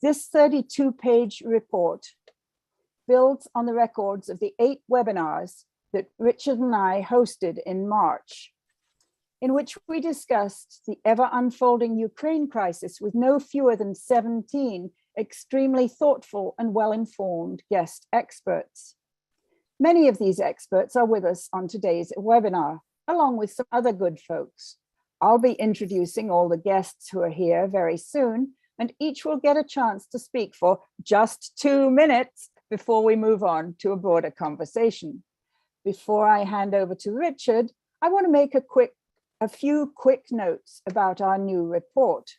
This 32-page report builds on the records of the 8 webinars that Richard and I hosted in March, in which we discussed the ever-unfolding Ukraine crisis with no fewer than 17 extremely thoughtful and well-informed guest experts. Many of these experts are with us on today's webinar, along with some other good folks. I'll be introducing all the guests who are here very soon, and each will get a chance to speak for just 2 minutes before we move on to a broader conversation. Before I hand over to Richard, I want to make a few quick notes about our new report.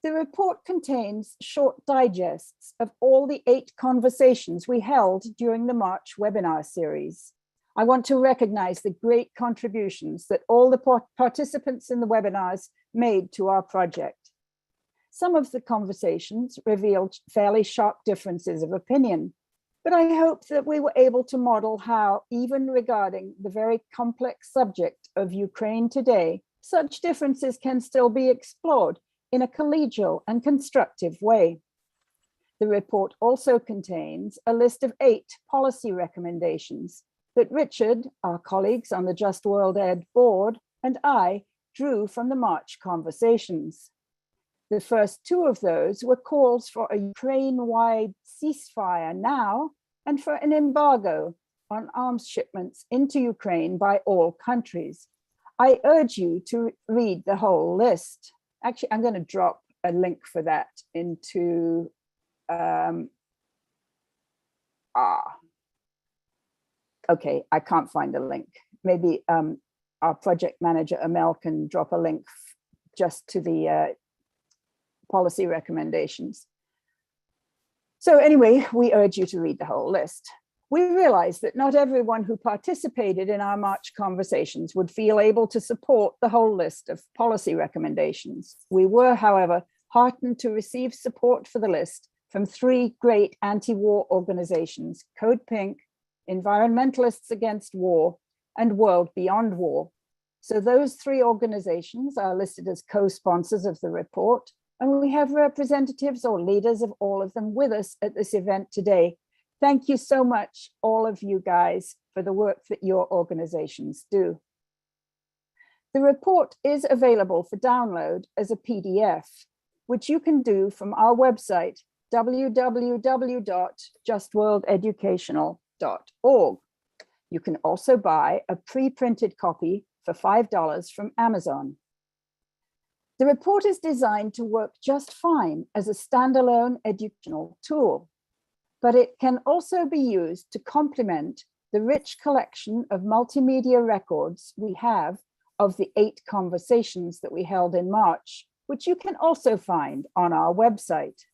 The report contains short digests of all the 8 conversations we held during the March webinar series. I want to recognize the great contributions that all the participants in the webinars made to our project. Some of the conversations revealed fairly sharp differences of opinion, but I hope that we were able to model how, even regarding the very complex subject of Ukraine today, such differences can still be explored in a collegial and constructive way. The report also contains a list of 8 policy recommendations that Richard, our colleagues on the Just World Ed board, and I drew from the March conversations. The first 2 of those were calls for a Ukraine-wide ceasefire now and for an embargo on arms shipments into Ukraine by all countries. I urge you to read the whole list. Actually, I'm going to drop a link for that into okay, I can't find a link. Maybe our project manager, Amel, can drop a link just to the policy recommendations. So anyway, we urge you to read the whole list. We realize that not everyone who participated in our March conversations would feel able to support the whole list of policy recommendations. We were, however, heartened to receive support for the list from 3 great anti-war organizations, Code Pink, Environmentalists Against War, and World Beyond War. So those 3 organizations are listed as co-sponsors of the report, and we have representatives or leaders of all of them with us at this event today. Thank you so much, all of you guys, for the work that your organizations do. The report is available for download as a PDF, which you can do from our website, www.justworldeducational.org. You can also buy a pre-printed copy for $5 from Amazon. The report is designed to work just fine as a standalone educational tool, but it can also be used to complement the rich collection of multimedia records we have of the 8 conversations that we held in March, which you can also find on our website.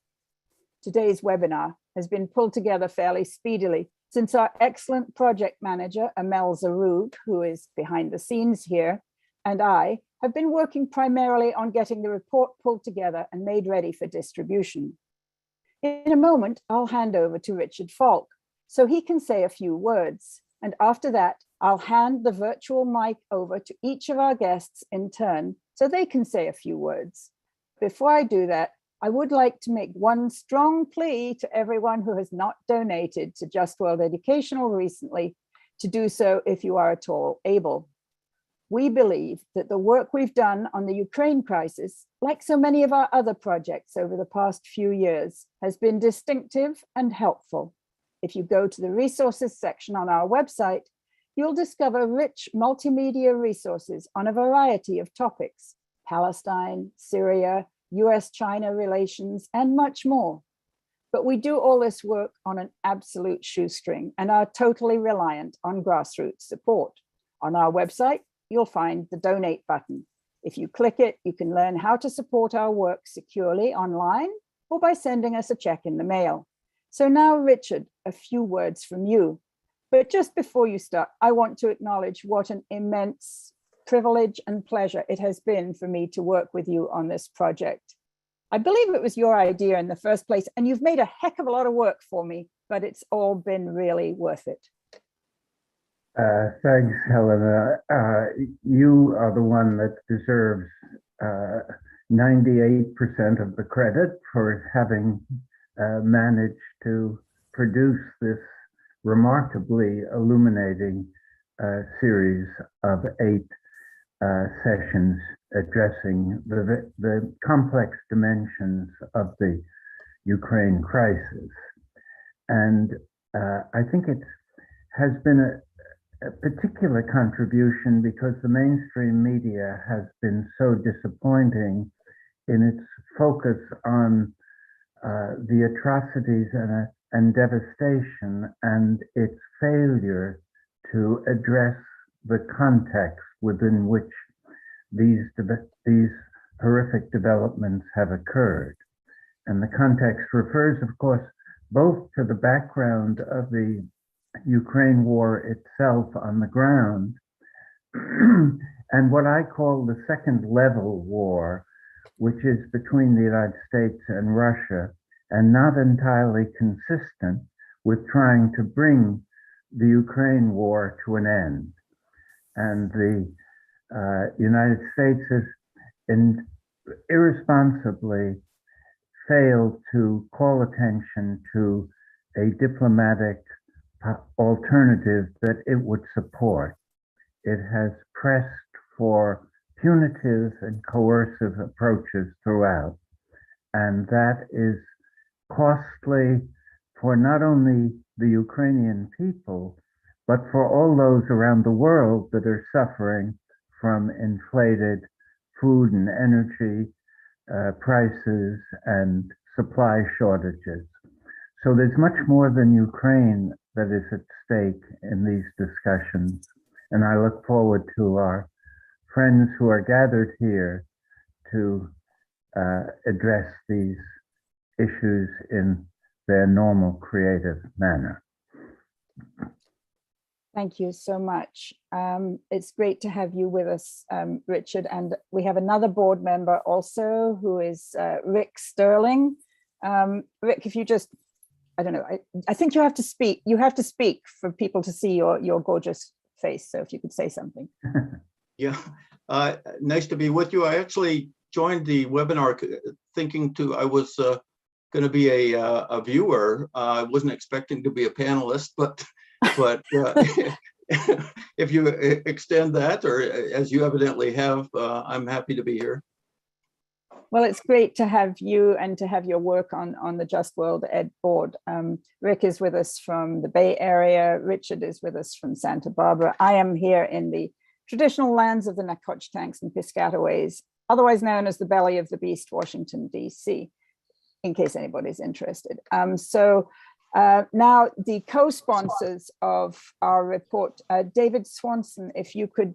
Today's webinar has been pulled together fairly speedily since our excellent project manager, Amel Zaroub, who is behind the scenes here, and I have been working primarily on getting the report pulled together and made ready for distribution. In a moment, I'll hand over to Richard Falk so he can say a few words. And after that, I'll hand the virtual mic over to each of our guests in turn so they can say a few words. Before I do that, I would like to make one strong plea to everyone who has not donated to Just World Educational recently to do so if you are at all able. We believe that the work we've done on the Ukraine crisis, like so many of our other projects over the past few years, has been distinctive and helpful. If you go to the resources section on our website, you'll discover rich multimedia resources on a variety of topics: Palestine, Syria, US-China relations, and much more. But we do all this work on an absolute shoestring and are totally reliant on grassroots support. On our website, you'll find the donate button. If you click it, you can learn how to support our work securely online or by sending us a check in the mail. So now, Richard, a few words from you. But just before you start, I want to acknowledge what an immense privilege and pleasure it has been for me to work with you on this project. I believe it was your idea in the first place, and you've made a heck of a lot of work for me, but it's all been really worth it. Thanks, Helena. You are the one that deserves 98% of the credit for having managed to produce this remarkably illuminating series of 8 sessions addressing the complex dimensions of the Ukraine crisis. And I think it has been a particular contribution because the mainstream media has been so disappointing in its focus on the atrocities and devastation, and its failure to address the context within which these horrific developments have occurred. And the context refers, of course, both to the background of the Ukraine war itself on the ground and what I call the second level war, which is between the United States and Russia, and not entirely consistent with trying to bring the Ukraine war to an end. And the United States has irresponsibly failed to call attention to a diplomatic alternative that it would support. It has pressed for punitive and coercive approaches throughout. And that is costly for not only the Ukrainian people, but for all those around the world that are suffering from inflated food and energy prices and supply shortages. So there's much more than Ukraine that is at stake in these discussions. And I look forward to our friends who are gathered here to address these issues in their normal creative manner. Thank you so much. It's great to have you with us, Richard. And we have another board member also, who is Rick Sterling. Rick, if you just, I don't know, I think you have to speak. You have to speak for people to see your gorgeous face. So if you could say something. Yeah, nice to be with you. I actually joined the webinar thinking I was going to be a viewer. I wasn't expecting to be a panelist, but if you extend that, or as you evidently have, I'm happy to be here. Well, it's great to have you and to have your work on the Just World Ed board. Rick is with us from the Bay Area. Richard is with us from Santa Barbara. I am here in the traditional lands of the Nacotchtanks and Piscataways, otherwise known as the belly of the beast, Washington, D.C., in case anybody's interested. Now the co-sponsors of our report, David Swanson, if you could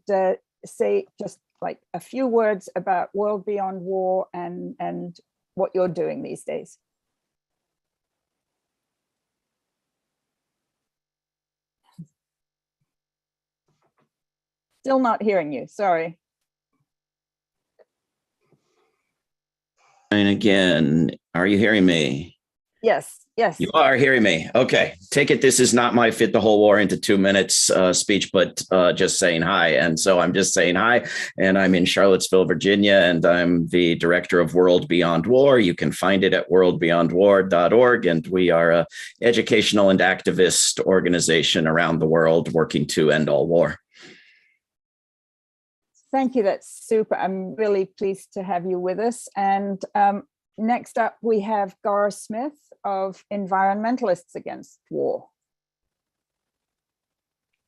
say just like a few words about World Beyond War and what you're doing these days. Still not hearing you, sorry. And again, are you hearing me? Yes, yes. You are hearing me. Okay. Take it this is not my fit the whole war into 2 minutes speech, but just saying hi. And so I'm just saying hi. And I'm in Charlottesville, Virginia, and I'm the director of World Beyond War. You can find it at worldbeyondwar.org. And we are an educational and activist organization around the world working to end all war. Thank you. That's super. I'm really pleased to have you with us. And next up, we have Gar Smith of Environmentalists Against War.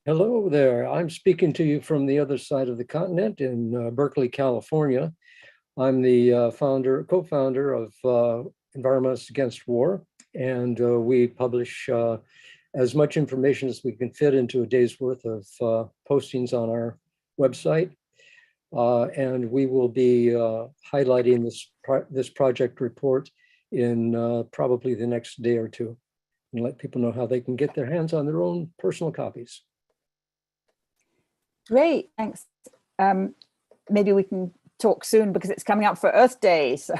Hello there. I'm speaking to you from the other side of the continent in Berkeley, California. I'm the co-founder of Environmentalists Against War, and we publish as much information as we can fit into a day's worth of postings on our website. And we will be highlighting this project report in probably the next day or two, and let people know how they can get their hands on their own personal copies. Great, thanks. Maybe we can talk soon because it's coming up for Earth Day. So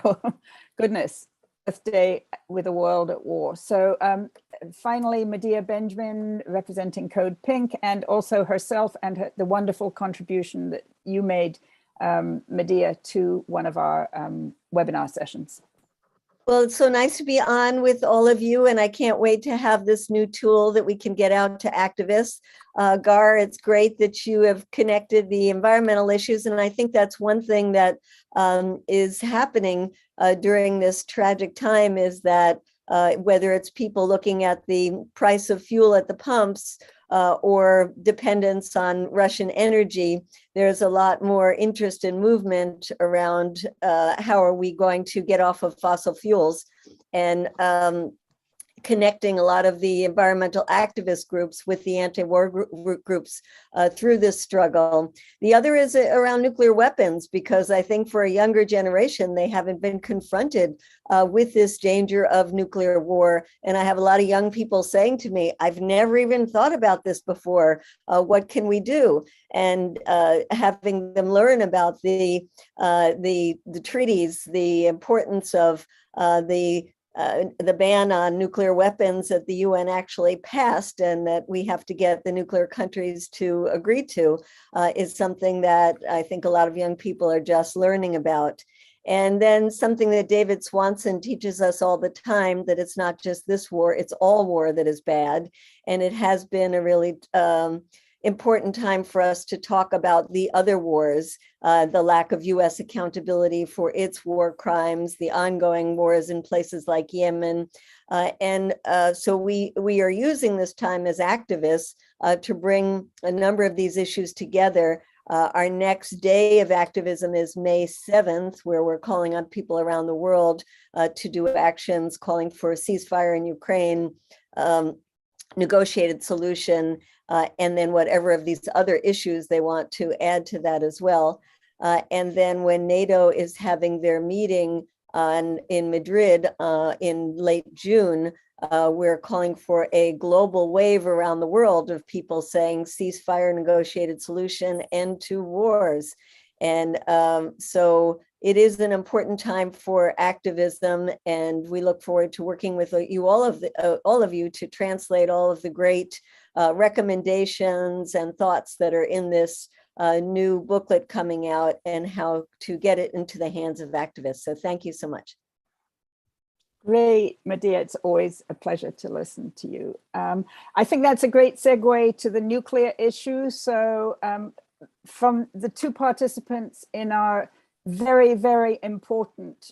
goodness, Earth Day with a world at war. So finally, Medea Benjamin representing Code Pink, and also herself and the wonderful contribution that you made Medea to one of our webinar sessions. Well, it's so nice to be on with all of you, and I can't wait to have this new tool that we can get out to activists. Gar, it's great that you have connected the environmental issues, and I think that's one thing that is happening during this tragic time is that whether it's people looking at the price of fuel at the pumps or dependence on Russian energy, there's a lot more interest and movement around how are we going to get off of fossil fuels, and connecting a lot of the environmental activist groups with the anti-war groups through this struggle. The other is around nuclear weapons, because I think for a younger generation, they haven't been confronted with this danger of nuclear war. And I have a lot of young people saying to me, I've never even thought about this before. What can we do? And having them learn about the treaties, the importance of the ban on nuclear weapons that the UN actually passed and that we have to get the nuclear countries to agree to is something that I think a lot of young people are just learning about. And then something that David Swanson teaches us all the time, that it's not just this war, it's all war that is bad. And it has been a really important time for us to talk about the other wars, the lack of US accountability for its war crimes, the ongoing wars in places like Yemen. So we are using this time as activists to bring a number of these issues together. Our next day of activism is May 7th, where we're calling on people around the world to do actions calling for a ceasefire in Ukraine, negotiated solution, and then whatever of these other issues they want to add to that as well. And then when NATO is having their meeting in Madrid in late June, we're calling for a global wave around the world of people saying ceasefire, negotiated solution, end to wars. And so it is an important time for activism, and we look forward to working with you, all of you, to translate all of the great recommendations and thoughts that are in this new booklet coming out, and how to get it into the hands of activists. So thank you so much. Great, Medea, it's always a pleasure to listen to you. I think that's a great segue to the nuclear issue. So from the two participants in our very, very important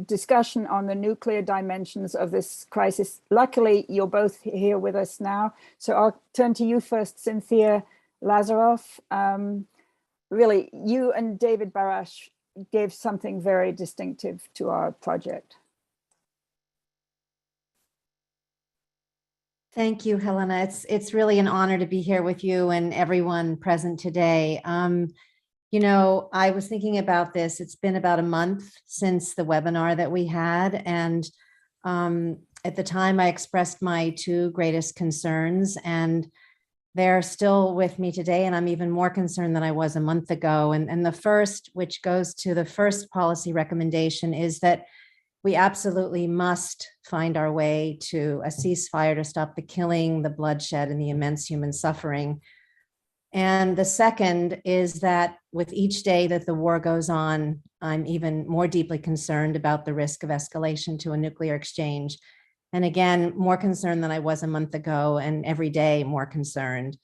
discussion on the nuclear dimensions of this crisis, luckily you're both here with us now. So I'll turn to you first, Cynthia Lazaroff. Really, you and David Barash gave something very distinctive to our project. Thank you, Helena. It's really an honor to be here with you and everyone present today. You know, I was thinking about this. It's been about a month since the webinar that we had. And at the time I expressed my two greatest concerns, and they're still with me today. And I'm even more concerned than I was a month ago. And the first, which goes to the first policy recommendation, is that we absolutely must find our way to a ceasefire to stop the killing, the bloodshed, and the immense human suffering. And the second is that with each day that the war goes on, I'm even more deeply concerned about the risk of escalation to a nuclear exchange. And again, more concerned than I was a month ago, and every day more concerned,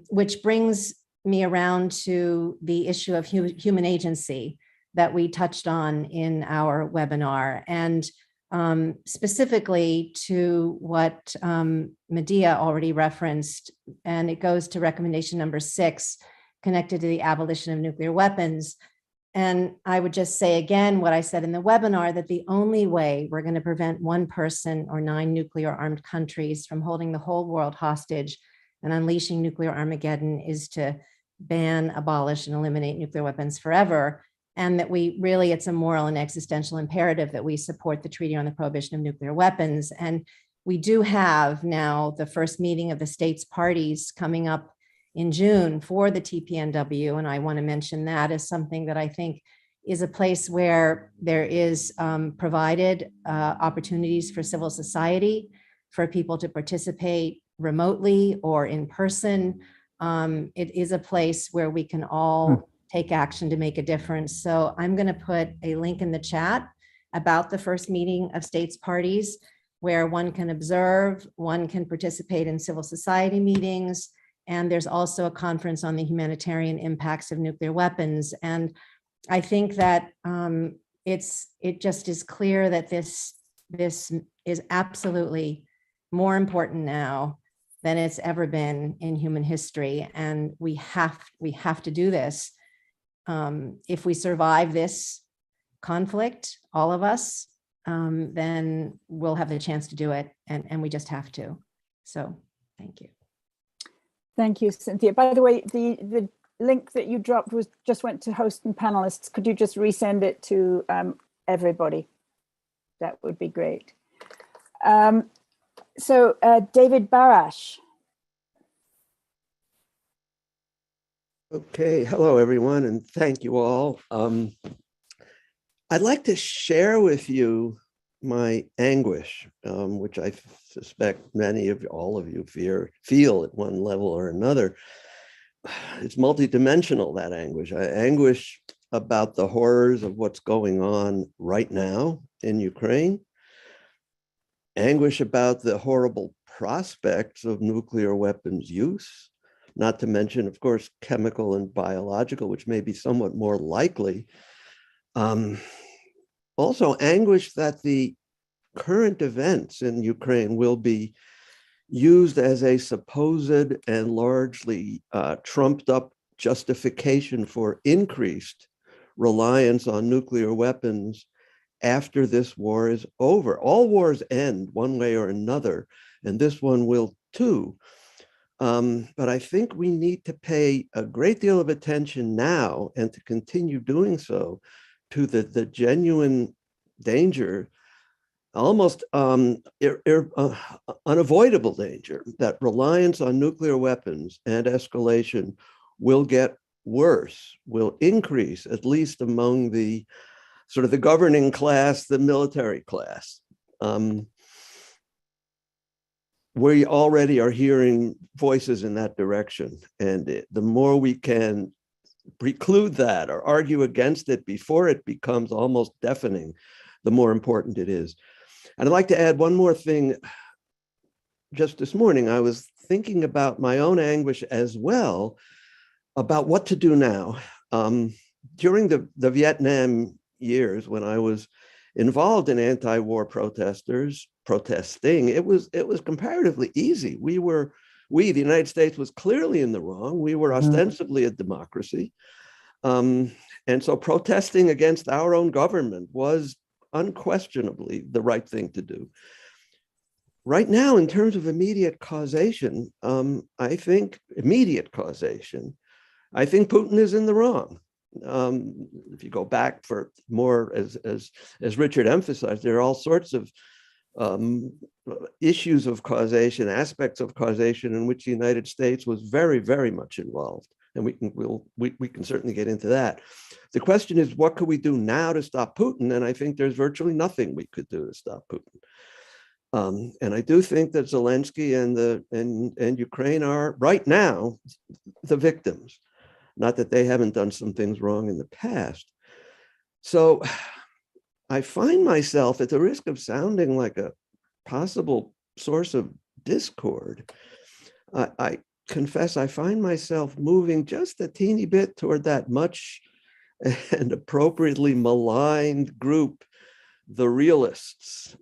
which brings me around to the issue of human agency that we touched on in our webinar, and specifically to what Medea already referenced, and it goes to recommendation number 6, connected to the abolition of nuclear weapons. And I would just say again what I said in the webinar, that the only way we're going to prevent one person or 9 nuclear armed countries from holding the whole world hostage and unleashing nuclear Armageddon is to ban, abolish, and eliminate nuclear weapons forever. And that we really, it's a moral and existential imperative that we support the Treaty on the Prohibition of Nuclear Weapons. And we do have now the first meeting of the states parties coming up in June for the TPNW. And I want to mention that as something that I think is a place where there is provided opportunities for civil society, for people to participate remotely or in person. It is a place where we can all take action to make a difference. So I'm going to put a link in the chat about the first meeting of states parties, where one can observe, one can participate in civil society meetings, and there's also a conference on the humanitarian impacts of nuclear weapons. And I think that it just is clear that this is absolutely more important now than it's ever been in human history, and we have to do this. If we survive this conflict, all of us, then we'll have the chance to do it, and we just have to. So, thank you. Thank you, Cynthia. By the way, the link that you dropped just went to host and panelists. Could you just resend it to everybody? That would be great. So David Barash. Okay, hello everyone, and thank you all. I'd like to share with you my anguish, which I suspect all of you feel at one level or another. It's multidimensional, that anguish. Anguish about the horrors of what's going on right now in Ukraine. Anguish about the horrible prospects of nuclear weapons use, not to mention, of course, chemical and biological, which may be somewhat more likely. Also, anguish that the current events in Ukraine will be used as a supposed and largely trumped up justification for increased reliance on nuclear weapons after this war is over. All wars end one way or another, and this one will too. But I think we need to pay a great deal of attention now, and to continue doing so, to the genuine danger, almost unavoidable danger, that reliance on nuclear weapons and escalation will get worse, will increase, at least among the sort of the governing class, the military class. We already are hearing voices in that direction. And the more we can preclude that or argue against it before it becomes almost deafening, the more important it is. And I'd like to add one more thing. Just this morning, I was thinking about my own anguish as well, about what to do now. During the Vietnam years, when I was involved in anti-war protesting, it was comparatively easy. The United States was clearly in the wrong. We were ostensibly a democracy. And so protesting against our own government was unquestionably the right thing to do. Right now, in terms of immediate causation, I think Putin is in the wrong. If you go back for more, as Richard emphasized, there are all sorts of issues of causation, aspects of causation in which the United States was very, very much involved. And we can certainly get into that. The question is, what could we do now to stop Putin? And I think there's virtually nothing we could do to stop Putin. And I do think that Zelensky and Ukraine are right now the victims. Not that they haven't done some things wrong in the past. So I find myself, at the risk of sounding like a possible source of discord, I confess I find myself moving just a teeny bit toward that much and appropriately maligned group, the realists.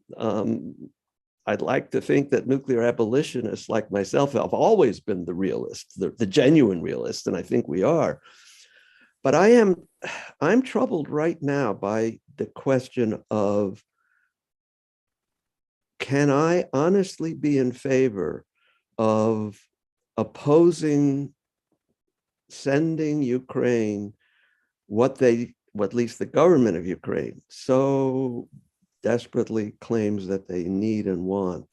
I'd like to think that nuclear abolitionists like myself have always been the realists, the genuine realists, and I think we are. But I'm troubled right now by the question of, can I honestly be in favor of opposing sending Ukraine what at least the government of Ukraine so desperately claims that they need and want,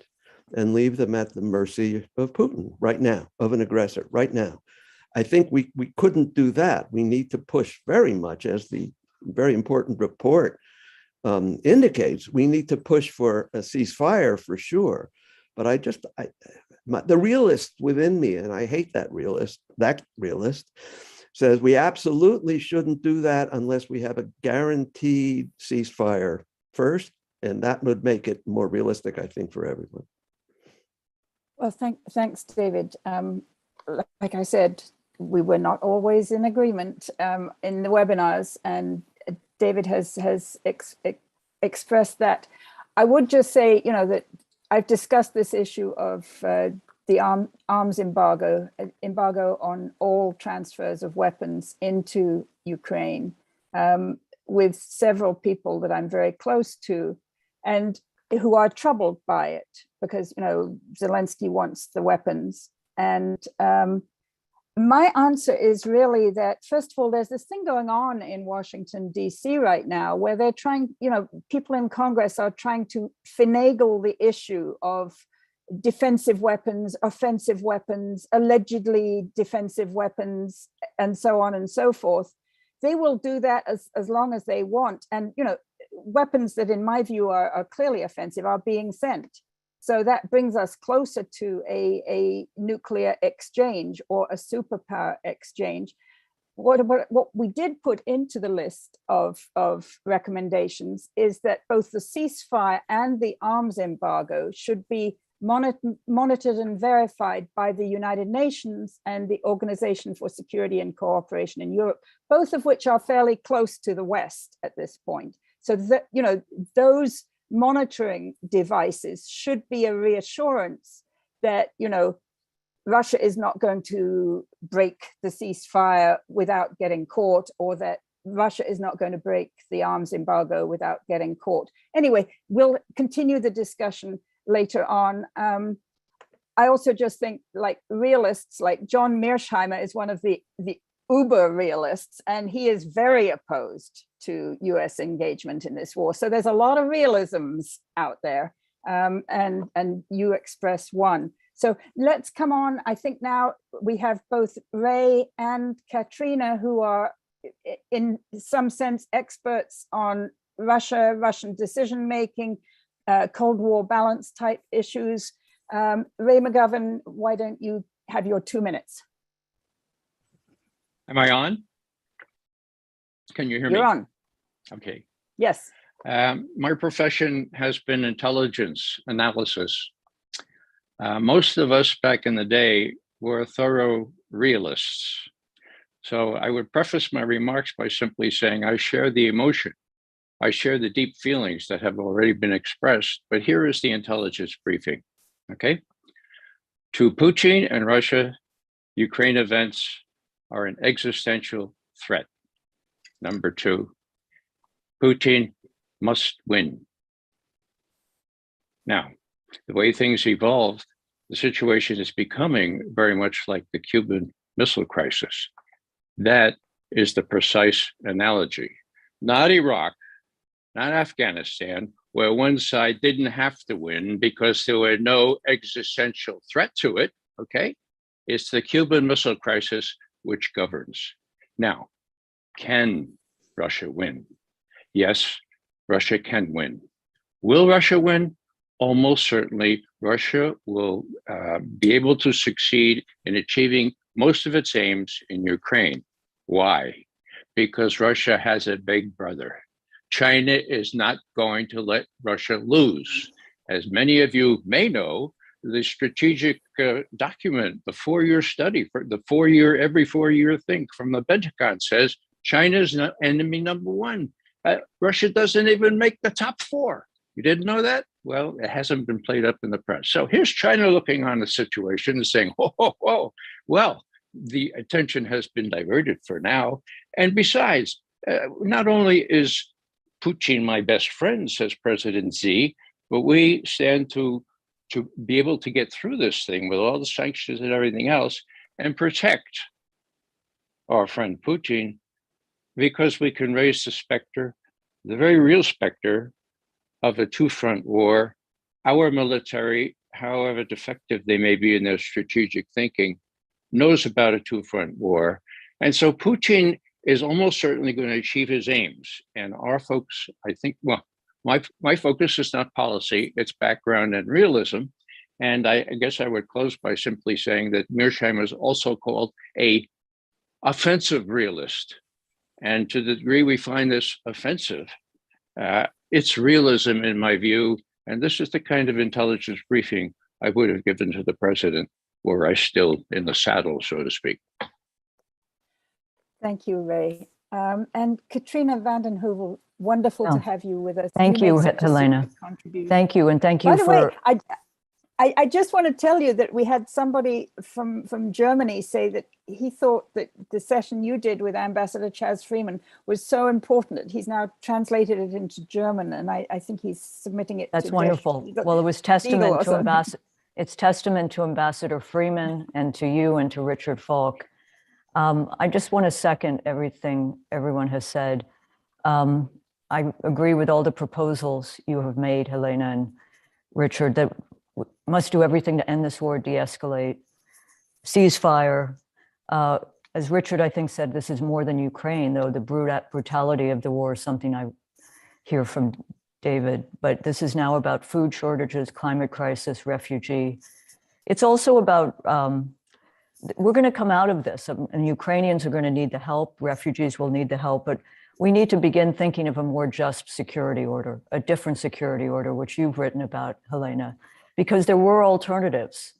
and leave them at the mercy of Putin right now, of an aggressor right now? I think we couldn't do that. We need to push very much, as the very important report indicates, we need to push for a ceasefire for sure. But the realist within me, and I hate that realist says we absolutely shouldn't do that unless we have a guaranteed ceasefire first, and that would make it more realistic, I think, for everyone. Well, thanks, David. Like I said, we were not always in agreement in the webinars, and David has expressed that. I would just say, that I've discussed this issue of the arms embargo on all transfers of weapons into Ukraine with several people that I'm very close to, and who are troubled by it because, Zelensky wants the weapons. And my answer is really that, first of all, there's this thing going on in Washington, D.C. right now, where they're trying, people in Congress are trying to finagle the issue of defensive weapons, offensive weapons, allegedly defensive weapons, and so on and so forth. They will do that as long as they want. And, weapons that in my view are clearly offensive are being sent. So that brings us closer to a nuclear exchange or a superpower exchange. What we did put into the list of recommendations is that both the ceasefire and the arms embargo should be monitored and verified by the United Nations and the Organization for Security and Cooperation in Europe, both of which are fairly close to the West at this point. So that, those monitoring devices should be a reassurance that, Russia is not going to break the ceasefire without getting caught, or that Russia is not going to break the arms embargo without getting caught. Anyway, we'll continue the discussion later on. I also just think, like, realists like John Mearsheimer is one of the uber realists, and he is very opposed to US engagement in this war. So there's a lot of realisms out there, and you express one. So let's come on. I think now we have both Ray and Katrina, who are in some sense experts on Russian decision-making, Cold War balance type issues. Ray McGovern, why don't you have your 2 minutes? Am I on? Can you hear me? You're on. Okay. Yes. My profession has been intelligence analysis. Most of us back in the day were thorough realists. So I would preface my remarks by simply saying I share the emotion. I share the deep feelings that have already been expressed, but here is the intelligence briefing, okay? To Putin and Russia, Ukraine events are an existential threat. Number two, Putin must win. Now, the way things evolved, the situation is becoming very much like the Cuban Missile Crisis. That is the precise analogy. Not Iraq, not Afghanistan, where one side didn't have to win because there were no existential threat to it, okay? It's the Cuban Missile Crisis which governs. Now, can Russia win? Yes, Russia can win. Will Russia win? Almost certainly, Russia will be able to succeed in achieving most of its aims in Ukraine. Why? Because Russia has a big brother. China is not going to let Russia lose. As many of you may know, the strategic document, the 4-year study, for the every 4-year thing from the Pentagon says China's enemy number one. Russia doesn't even make the top 4. You didn't know that? Well, it hasn't been played up in the press. So here's China looking on the situation and saying, oh, well, the attention has been diverted for now. And besides, not only is Putin my best friend, says President Xi, but we stand to be able to get through this thing with all the sanctions and everything else and protect our friend Putin, because we can raise the specter, the very real specter of a two-front war. Our military, however defective they may be in their strategic thinking, knows about a two-front war. And so Putin is almost certainly going to achieve his aims. And our folks, I think, well, my focus is not policy, it's background and realism. And I guess I would close by simply saying that Mearsheimer is also called a offensive realist. And to the degree we find this offensive, it's realism in my view. And this is the kind of intelligence briefing I would have given to the president were I still in the saddle, so to speak. Thank you, Ray. And Katrina vanden Heuvel, wonderful to have you with us. Thank you, made such a Helena. super contribution. Thank you, and thank you By the for. way, I just want to tell you that we had somebody from Germany say that he thought that the session you did with Ambassador Chaz Freeman was so important that he's now translated it into German, and I think he's submitting it. That's to wonderful. Well, it was testament to Ambassador. It's testament to Ambassador Freeman and to you and to Richard Falk. I just want to second everything everyone has said. I agree with all the proposals you have made, Helena and Richard, that must do everything to end this war, de-escalate, ceasefire. As Richard, I think, said, this is more than Ukraine, though the brutality of the war is something I hear from David, but this is now about food shortages, climate crisis, refugee. It's also about, we're going to come out of this, and Ukrainians are going to need the help, refugees will need the help, but we need to begin thinking of a more just security order, a different security order, which you've written about, Helena, because there were alternatives,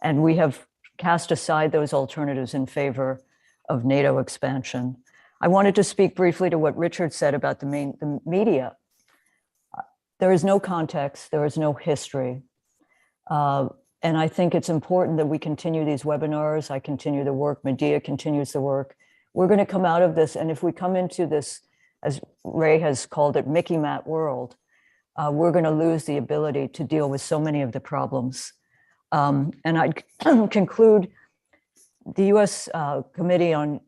and we have cast aside those alternatives in favor of NATO expansion. I wanted to speak briefly to what Richard said about the media. There is no context, there is no history. And I think it's important that we continue these webinars. I continue the work, Medea continues the work. We're going to come out of this, and if we come into this, as Ray has called it, Mickey Mouse world, we're going to lose the ability to deal with so many of the problems. And I'd conclude, the U.S. Committee on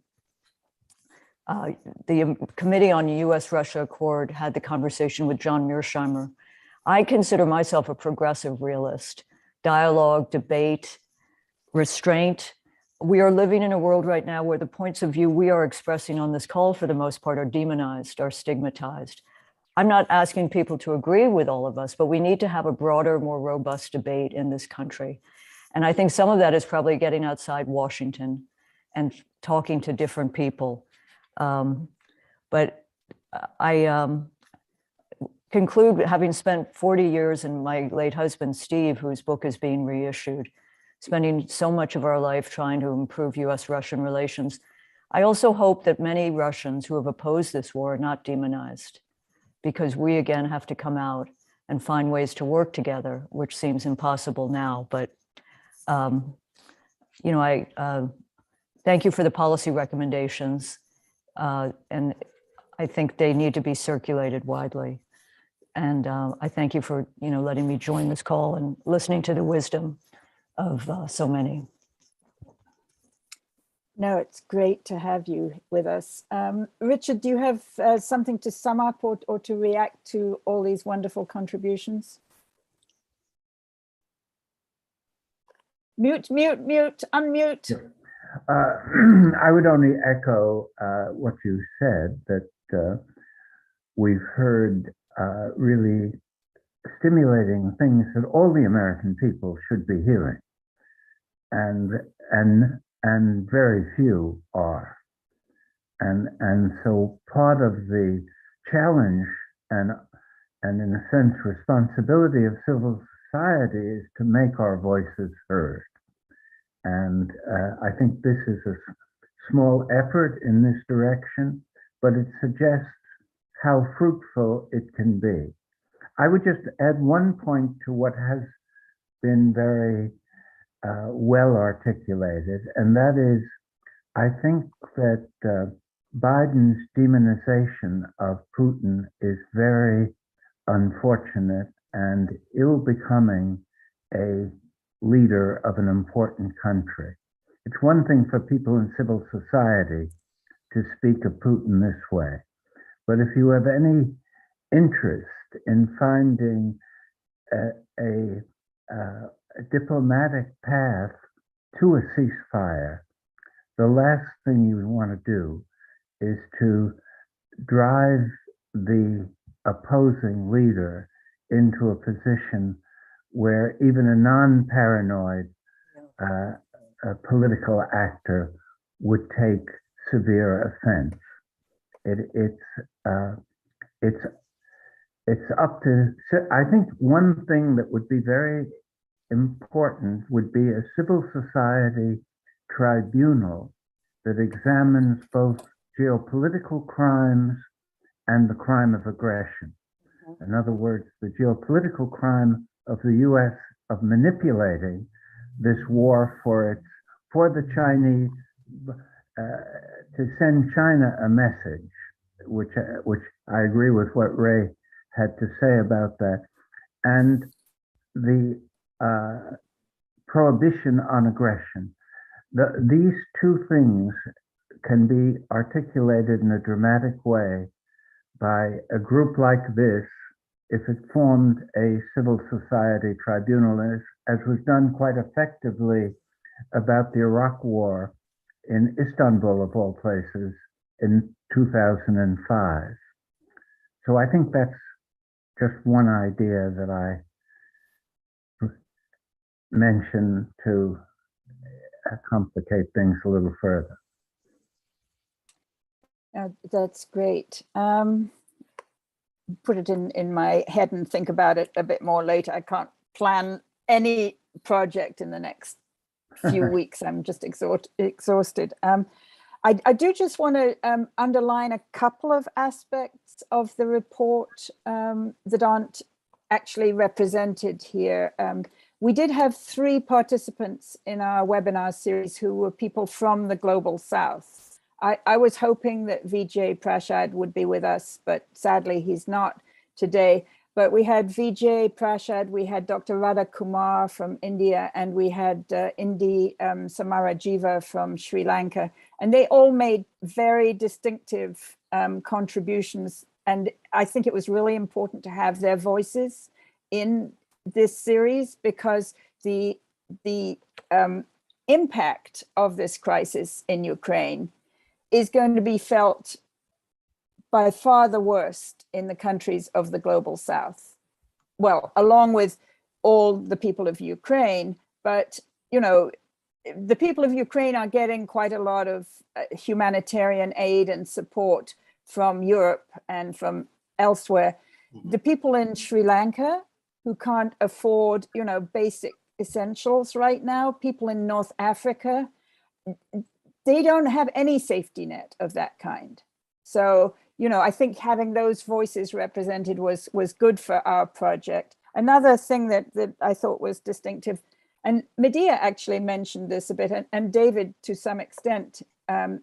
U.S.-Russia Accord had the conversation with John Mearsheimer. I consider myself a progressive realist. Dialogue, debate, restraint. We are living in a world right now where the points of view we are expressing on this call, for the most part, are demonized, are stigmatized. I'm not asking people to agree with all of us, but we need to have a broader, more robust debate in this country. And I think some of that is probably getting outside Washington and talking to different people. But I conclude, having spent 40 years, and my late husband, Steve, whose book is being reissued, spending so much of our life trying to improve US-Russian relations. I also hope that many Russians who have opposed this war are not demonized, because we again have to come out and find ways to work together, which seems impossible now. But you know, I thank you for the policy recommendations, and I think they need to be circulated widely. And I thank you for letting me join this call and listening to the wisdom of so many. No, it's great to have you with us. Richard, do you have something to sum up or to react to all these wonderful contributions? Mute, mute, mute, unmute. I would only echo what you said, that we've heard really stimulating things that all the American people should be hearing, and very few are. And so part of the challenge and in a sense responsibility of civil society is to make our voices heard. And I think this is a small effort in this direction, but it suggests how fruitful it can be. I would just add one point to what has been very well articulated, and that is, I think that Biden's demonization of Putin is very unfortunate and ill-becoming a leader of an important country. It's one thing for people in civil society to speak of Putin this way, but if you have any interest in finding a diplomatic path to a ceasefire, the last thing you want to do is to drive the opposing leader into a position where even a non-paranoid political actor would take severe offense. It's up to, I think one thing that would be very important would be a civil society tribunal that examines both geopolitical crimes and the crime of aggression. In other words, the geopolitical crime of the US of manipulating this war for the Chinese, to send China a message, which I agree with what Ray had to say about that, and the prohibition on aggression. These two things can be articulated in a dramatic way by a group like this if it formed a civil society tribunal, as was done quite effectively about the Iraq War in Istanbul, of all places, in 2005. So I think that's just one idea that I mentioned to complicate things a little further. That's great. Put it in my head and think about it a bit more later. I can't plan any project in the next few weeks. I'm just exhausted. I do just want to underline a couple of aspects of the report that aren't actually represented here. We did have 3 participants in our webinar series who were people from the Global South. I was hoping that Vijay Prashad would be with us, but sadly he's not today. But we had Vijay Prashad, we had Dr. Radha Kumar from India, and we had Indi Samarajiva from Sri Lanka. And they all made very distinctive contributions. And I think it was really important to have their voices in this series, because the impact of this crisis in Ukraine is going to be felt by far the worst in the countries of the Global South. Well, along with all the people of Ukraine, but you know, the people of Ukraine are getting quite a lot of humanitarian aid and support from Europe and from elsewhere. The people in Sri Lanka who can't afford, you know, basic essentials right now, people in North Africa, they don't have any safety net of that kind. So, you know, I think having those voices represented was good for our project. Another thing that I thought was distinctive, and Medea actually mentioned this a bit, and David to some extent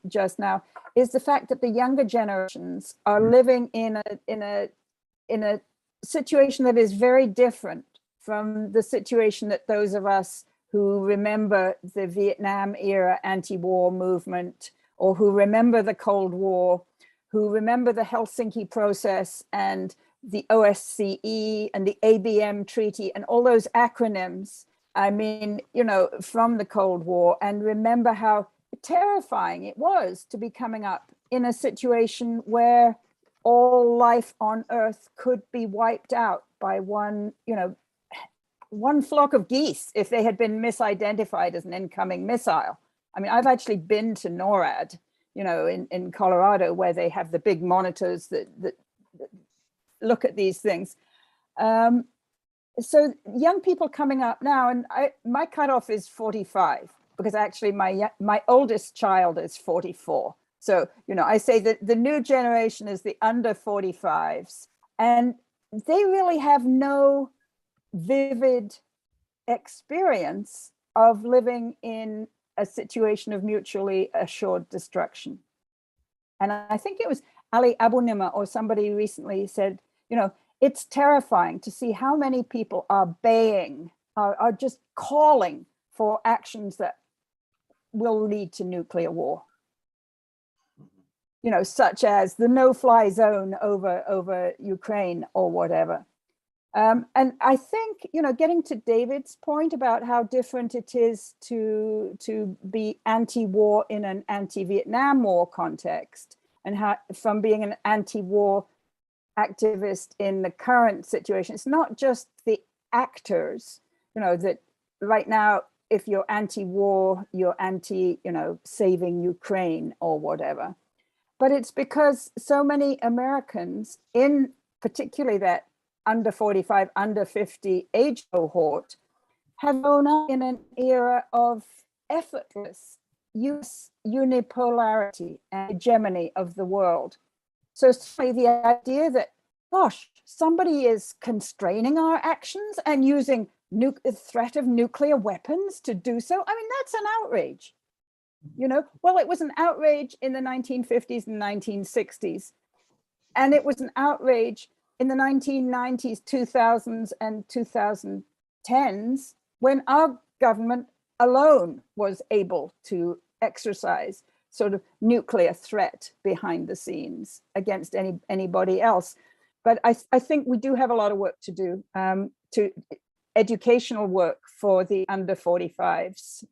just now, is the fact that the younger generations are living in a situation that is very different from the situation that those of us who remember the Vietnam era anti-war movement, or who remember the Cold War, who remember the Helsinki process and the OSCE and the ABM treaty and all those acronyms, I mean, you know, from the Cold War, and remember how terrifying it was to be coming up in a situation where all life on Earth could be wiped out by one flock of geese if they had been misidentified as an incoming missile. I mean, I've actually been to NORAD, you know, in Colorado, where they have the big monitors that look at these things. So young people coming up now, and my cutoff is 45, because actually my oldest child is 44. So, you know, I say that the new generation is the under 45s, and they really have no vivid experience of living in a situation of mutually assured destruction. And I think it was Ali Abunimah or somebody recently said, you know, it's terrifying to see how many people are baying, are just calling for actions that will lead to nuclear war. You know, such as the no-fly zone over Ukraine or whatever. And I think, you know, getting to David's point about how different it is to be anti-war in an anti-Vietnam War context, and how from being an anti-war activist in the current situation, it's not just the actors, you know, that right now if you're anti-war, you're anti, saving Ukraine or whatever. But it's because so many Americans, in particularly that under 45, under 50 age cohort, have grown up in an era of effortless unipolarity and hegemony of the world. So the idea that, gosh, somebody is constraining our actions and using threat of nuclear weapons to do so, I mean, that's an outrage. Well, it was an outrage in the 1950s and 1960s, and it was an outrage in the 1990s, 2000s, and 2010s, when our government alone was able to exercise sort of nuclear threat behind the scenes against anybody else. But I think we do have a lot of work to do, to educational work for the under 45s.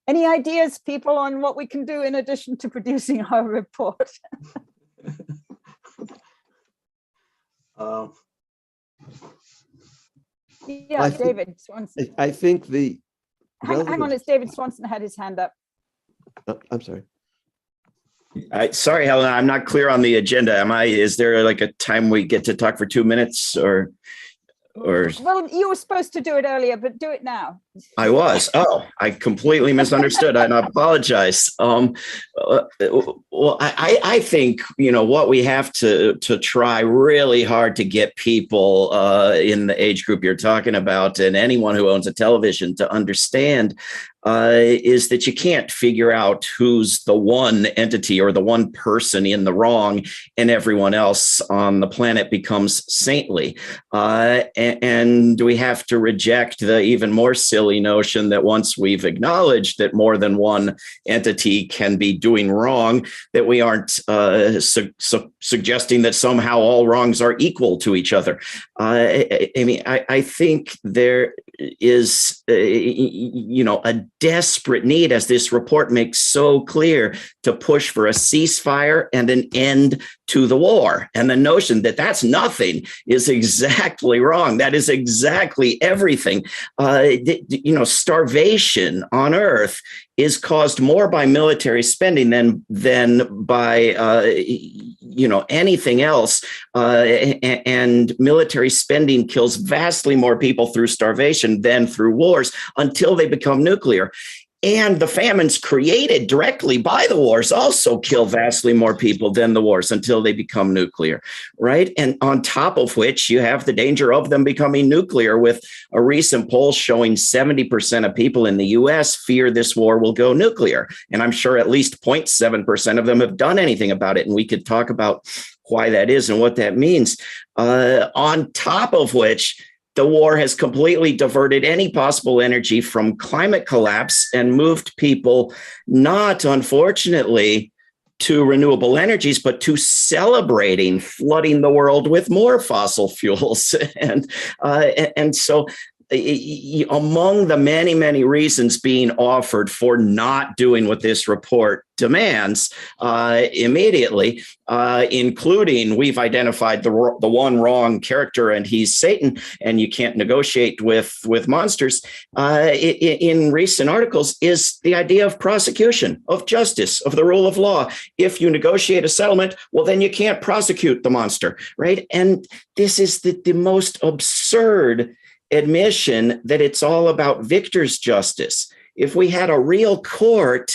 Any ideas, people, on what we can do in addition to producing our report? Yeah, David Swanson. I think the hang on, it's David Swanson had his hand up. I'm sorry. Sorry, Helena, I'm not clear on the agenda. Is there like a time we get to talk for 2 minutes or? Well, you were supposed to do it earlier, but do it now. I was. Oh, I completely misunderstood. I apologize. Well, I think, what we have to try really hard to get people in the age group you're talking about, and anyone who owns a television, to understand is that you can't figure out who's the one entity or the one person in the wrong and everyone else on the planet becomes saintly. And we have to reject the even more silly notion that once we've acknowledged that more than one entity can be doing wrong, that we aren't suggesting that somehow all wrongs are equal to each other. I think there is, a desperate need, as this report makes so clear, to push for a ceasefire and an end to the war. And the notion that that's nothing is exactly wrong. That is exactly everything. Starvation on Earth is caused more by military spending than by anything else. And military spending kills vastly more people through starvation than through wars until they become nuclear. And the famines created directly by the wars also kill vastly more people than the wars until they become nuclear, right? And on top of which, you have the danger of them becoming nuclear, with a recent poll showing 70% of people in the US fear this war will go nuclear. And I'm sure at least 0.7% of them have done anything about it. And we could talk about why that is and what that means. On top of which, the war has completely diverted any possible energy from climate collapse and moved people not, unfortunately, to renewable energies, but to celebrating flooding the world with more fossil fuels. And so among the many, many reasons being offered for not doing what this report demands immediately, including we've identified the one wrong character and he's Satan and you can't negotiate with monsters, in recent articles, is the idea of prosecution, of justice, of the rule of law. If you negotiate a settlement, well, then you can't prosecute the monster, right? And this is the most absurd admission that it's all about victor's justice. If we had a real court,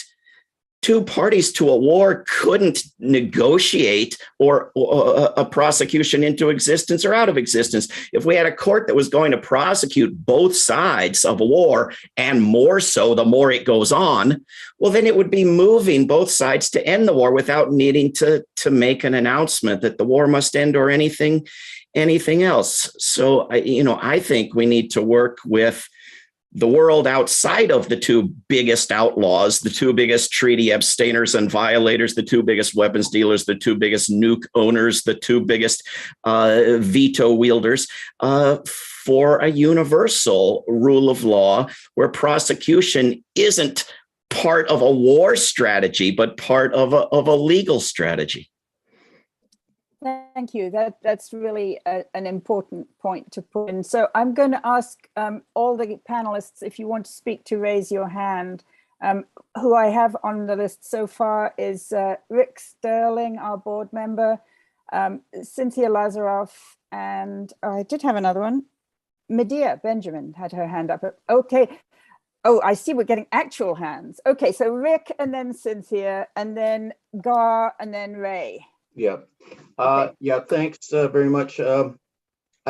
two parties to a war couldn't negotiate or a prosecution into existence or out of existence. If we had a court that was going to prosecute both sides of a war, and more so the more it goes on, well, then it would be moving both sides to end the war without needing to make an announcement that the war must end or anything else. So, I think we need to work with the world outside of the two biggest outlaws, the two biggest treaty abstainers and violators, the two biggest weapons dealers, the two biggest nuke owners, the two biggest veto wielders, for a universal rule of law where prosecution isn't part of a war strategy, but part of a legal strategy. Thank Thank you. That's really an important point to put in. So I'm going to ask all the panelists, if you want to speak, to raise your hand. Who I have on the list so far is Rick Sterling, our board member, Cynthia Lazaroff, and I did have another one. Medea Benjamin had her hand up. Okay. Oh, I see we're getting actual hands. Okay, so Rick and then Cynthia and then Gar and then Ray. Yeah. Yeah, thanks very much. I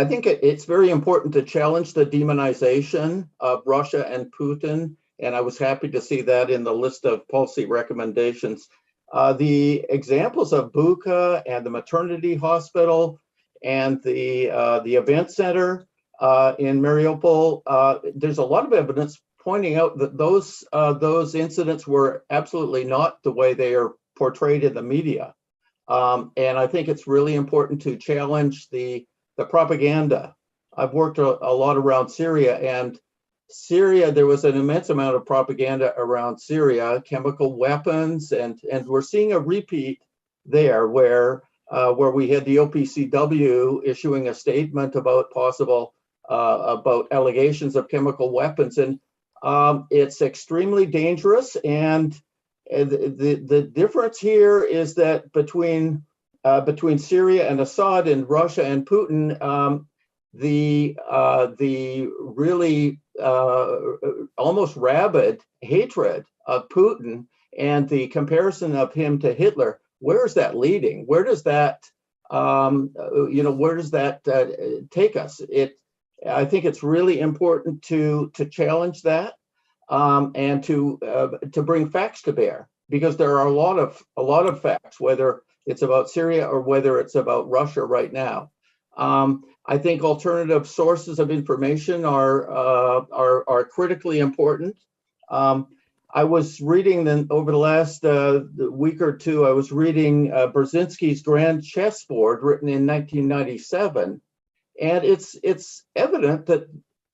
think it's very important to challenge the demonization of Russia and Putin. And I was happy to see that in the list of policy recommendations. The examples of Bucha and the maternity hospital and the event center in Mariupol, there's a lot of evidence pointing out that those incidents were absolutely not the way they are portrayed in the media. And I think it's really important to challenge the propaganda. I've worked a lot around Syria, and Syria, there was an immense amount of propaganda around Syria, chemical weapons, and we're seeing a repeat there where we had the OPCW issuing a statement about about allegations of chemical weapons, and it's extremely dangerous. And the difference here is that between Syria and Assad and Russia and Putin, the really almost rabid hatred of Putin and the comparison of him to Hitler, where is that leading? Where does that, where does that take us? I think it's really important to challenge that and to bring facts to bear, because there are a lot of facts, whether it's about Syria or whether it's about Russia right now. I think alternative sources of information are critically important. I was reading over the last week or two, I was reading Brzezinski's Grand Chessboard, written in 1997, and it's evident that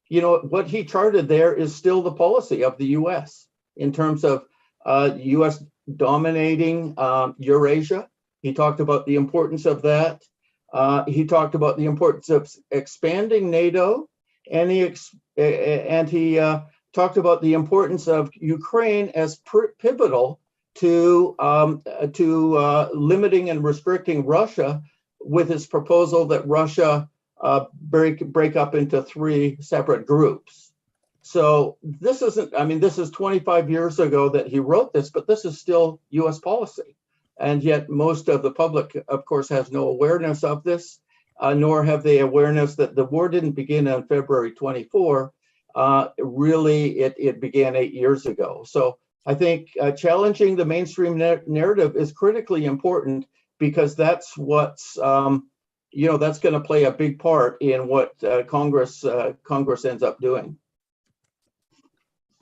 what he charted there is still the policy of the U.S. in terms of U.S. dominating Eurasia. He talked about the importance of that. He talked about the importance of expanding NATO, and he talked about the importance of Ukraine as pivotal to limiting and restricting Russia, with his proposal that Russia break up into 3 separate groups. So this is 25 years ago that he wrote this, but this is still U.S. policy. And yet most of the public, of course, has no awareness of this, nor have they awareness that the war didn't begin on February 24. Really, it began 8 years ago. So I think challenging the mainstream narrative is critically important, because that's what's, that's going to play a big part in what Congress ends up doing.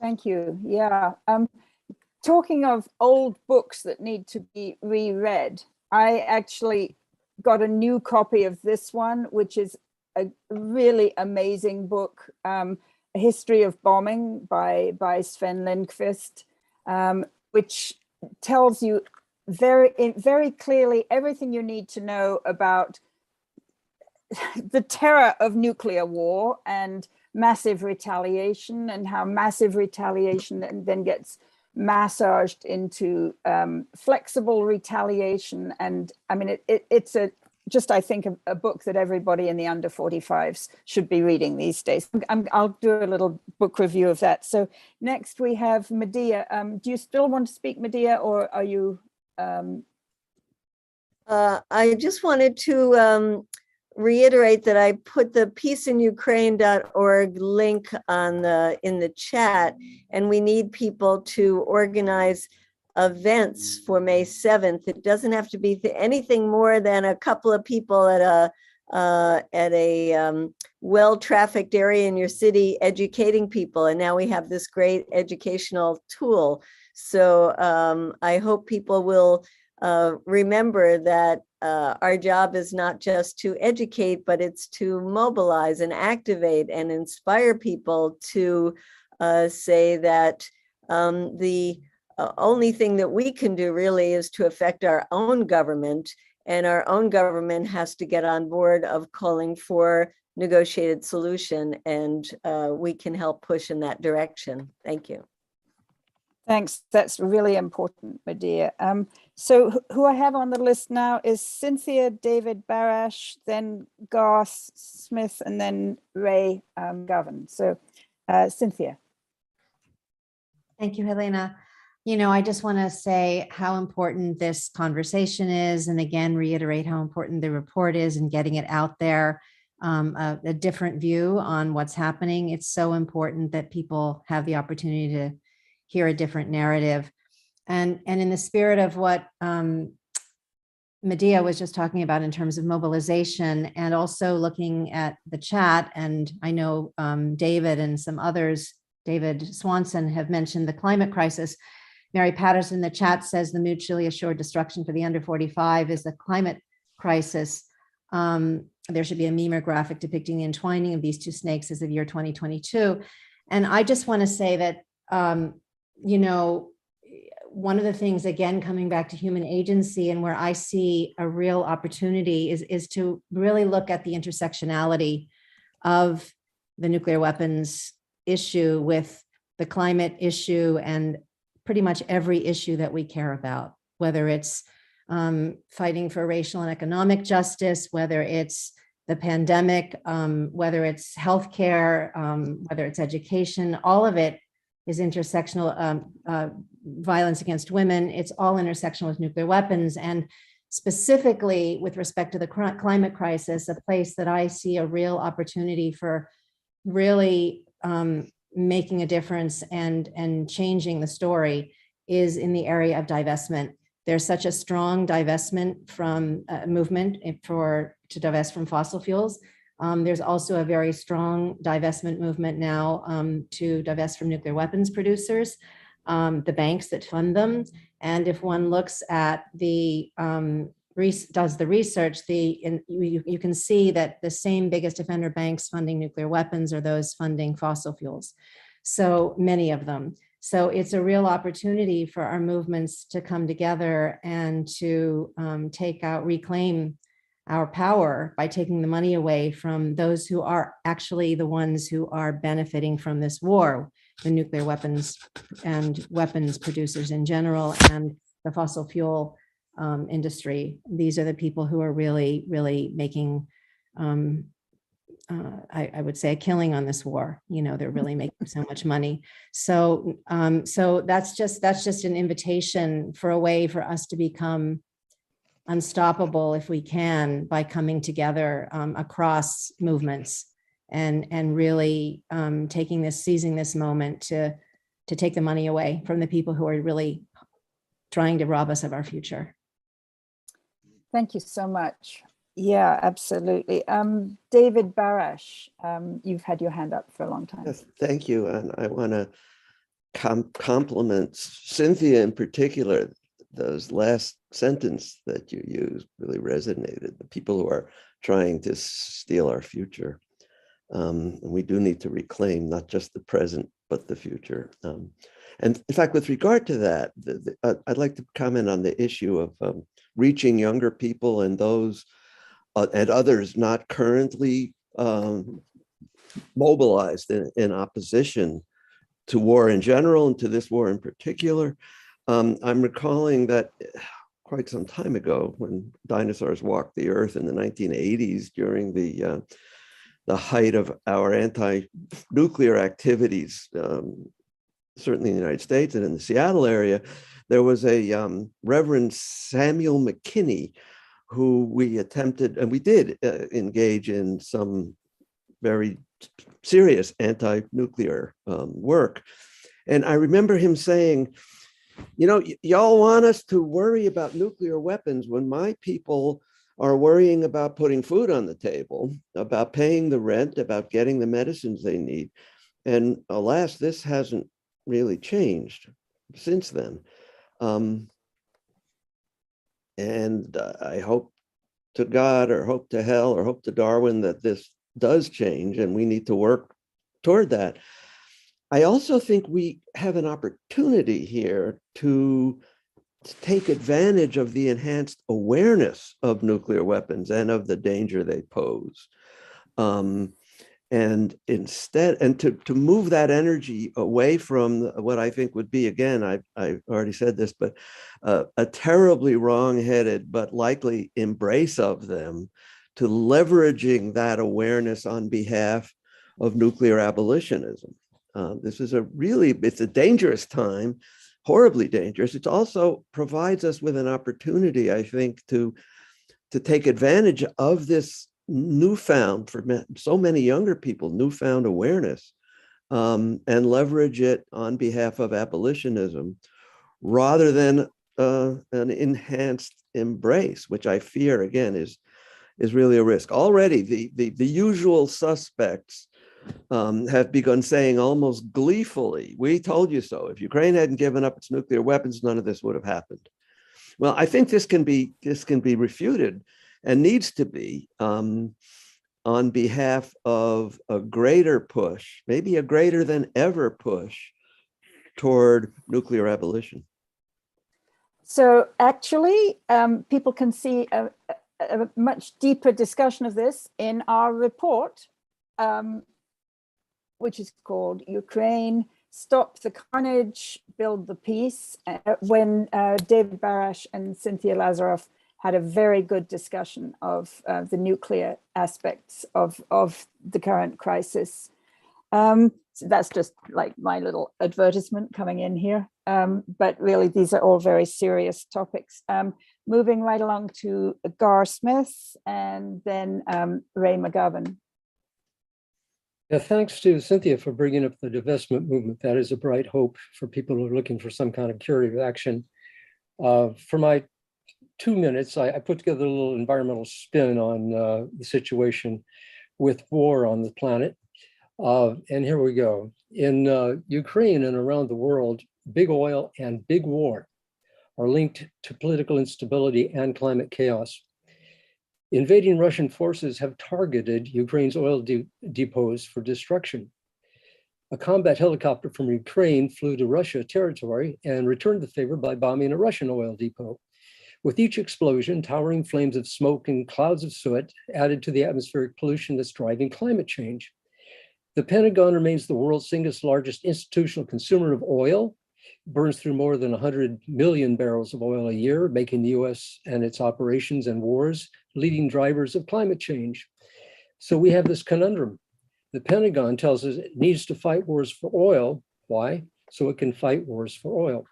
Thank you. Yeah. Talking of old books that need to be reread, I actually got a new copy of this one, which is a really amazing book, A History of Bombing by Sven Lindqvist, which tells you very clearly everything you need to know about the terror of nuclear war and massive retaliation, and how massive retaliation then gets massaged into flexible retaliation. And I mean, it's I think a book that everybody in the under 45s should be reading these days. I'll do a little book review of that. So next we have Medea. Do you still want to speak, Medea, or are you? I just wanted to reiterate that I put the peaceinukraine.org link in the chat, and we need people to organize events for May 7th. It doesn't have to be anything more than a couple of people at a well-trafficked area in your city educating people, and now we have this great educational tool. So I hope people will remember that our job is not just to educate, but it's to mobilize and activate and inspire people to say that the only thing that we can do really is to affect our own government and our own government has to get on board of calling for negotiated solution, and we can help push in that direction. Thank you. Thanks. That's really important, Medea. So who I have on the list now is Cynthia, David Barash, then Gar Smith, and then Ray McGovern. So Cynthia. Thank you, Helena. You know, I just want to say how important this conversation is, and again, reiterate how important the report is and getting it out there, a different view on what's happening. It's so important that people have the opportunity to hear a different narrative. And in the spirit of what Medea was just talking about in terms of mobilization, and also looking at the chat, and I know David and some others, David Swanson, have mentioned the climate crisis. Mary Patterson in the chat says the mutually assured destruction for the under 45 is the climate crisis. There should be a meme or graphic depicting the entwining of these two snakes as of year 2022. And I just want to say that, you know, one of the things, again, coming back to human agency, and where I see a real opportunity is to really look at the intersectionality of the nuclear weapons issue with the climate issue and pretty much every issue that we care about, whether it's fighting for racial and economic justice, whether it's the pandemic, whether it's healthcare, whether it's education. All of it is intersectional. Violence against women, it's all intersectional with nuclear weapons. And specifically with respect to the climate crisis, a place that I see a real opportunity for really making a difference and changing the story is in the area of divestment. There's such a strong divestment from movement to divest from fossil fuels. There's also a very strong divestment movement now to divest from nuclear weapons producers, the banks that fund them. And if one looks at does the research, you can see that the same biggest offender banks funding nuclear weapons are those funding fossil fuels. So many of them. So it's a real opportunity for our movements to come together and to reclaim our power by taking the money away from those who are actually the ones who are benefiting from this war, the nuclear weapons and weapons producers in general, and the fossil fuel industry. These are the people who are really, really making, I would say, a killing on this war. You know, they're really making so much money. So, so that's just an invitation for a way for us to become unstoppable, if we can, by coming together across movements and really seizing this moment to take the money away from the people who are really trying to rob us of our future. Thank you so much. Yeah, absolutely. David Barash, you've had your hand up for a long time. Yes, thank you. And I want to compliment Cynthia in particular. Those last sentence that you used really resonated. The people who are trying to steal our future. And we do need to reclaim not just the present, but the future. And in fact, with regard to that, I'd like to comment on the issue of reaching younger people and those and others not currently mobilized in opposition to war in general and to this war in particular. I'm recalling that quite some time ago, when dinosaurs walked the earth in the 1980s, during the height of our anti-nuclear activities, certainly in the United States and in the Seattle area, there was a Reverend Samuel McKinney, who we attempted, and we did engage in some very serious anti-nuclear work. And I remember him saying, you know, y'all want us to worry about nuclear weapons when my people are worrying about putting food on the table, about paying the rent, about getting the medicines they need. And alas, this hasn't really changed since then. And I hope to God, or hope to hell, or hope to Darwin that this does change, and we need to work toward that. I also think we have an opportunity here to take advantage of the enhanced awareness of nuclear weapons and of the danger they pose. And instead, and to move that energy away from what I think would be, again, I already said this, but a terribly wrong-headed but likely embrace of them, to leveraging that awareness on behalf of nuclear abolitionism. This is it's a dangerous time, horribly dangerous. It also provides us with an opportunity, I think, to take advantage of this newfound, for so many younger people, newfound awareness, and leverage it on behalf of abolitionism, rather than an enhanced embrace, which I fear, again, is really a risk. Already, the usual suspects have begun saying almost gleefully, "We told you so. If Ukraine hadn't given up its nuclear weapons, none of this would have happened." Well, I think this can be refuted, and needs to be, on behalf of a greater push, maybe a greater than ever push, toward nuclear abolition. So actually, people can see a much deeper discussion of this in our report, which is called Ukraine, Stop the Carnage, Build the Peace, when David Barash and Cynthia Lazaroff had a very good discussion of the nuclear aspects of the current crisis. So that's just like my little advertisement coming in here. But really, these are all very serious topics. Moving right along to Gar Smith and then Ray McGovern. Yeah, thanks to Cynthia for bringing up the divestment movement. That is a bright hope for people who are looking for some kind of curative action. For my 2 minutes, I put together a little environmental spin on the situation with war on the planet. And here we go. In Ukraine and around the world, big oil and big war are linked to political instability and climate chaos. Invading Russian forces have targeted Ukraine's oil depots for destruction. A combat helicopter from Ukraine flew to Russia territory and returned the favor by bombing a Russian oil depot. With each explosion, towering flames of smoke and clouds of soot added to the atmospheric pollution that's driving climate change. The Pentagon remains the world's single largest institutional consumer of oil, burns through more than 100 million barrels of oil a year, making the US and its operations and wars leading drivers of climate change. So we have this conundrum. The Pentagon tells us it needs to fight wars for oil. Why? So it can fight wars for oil.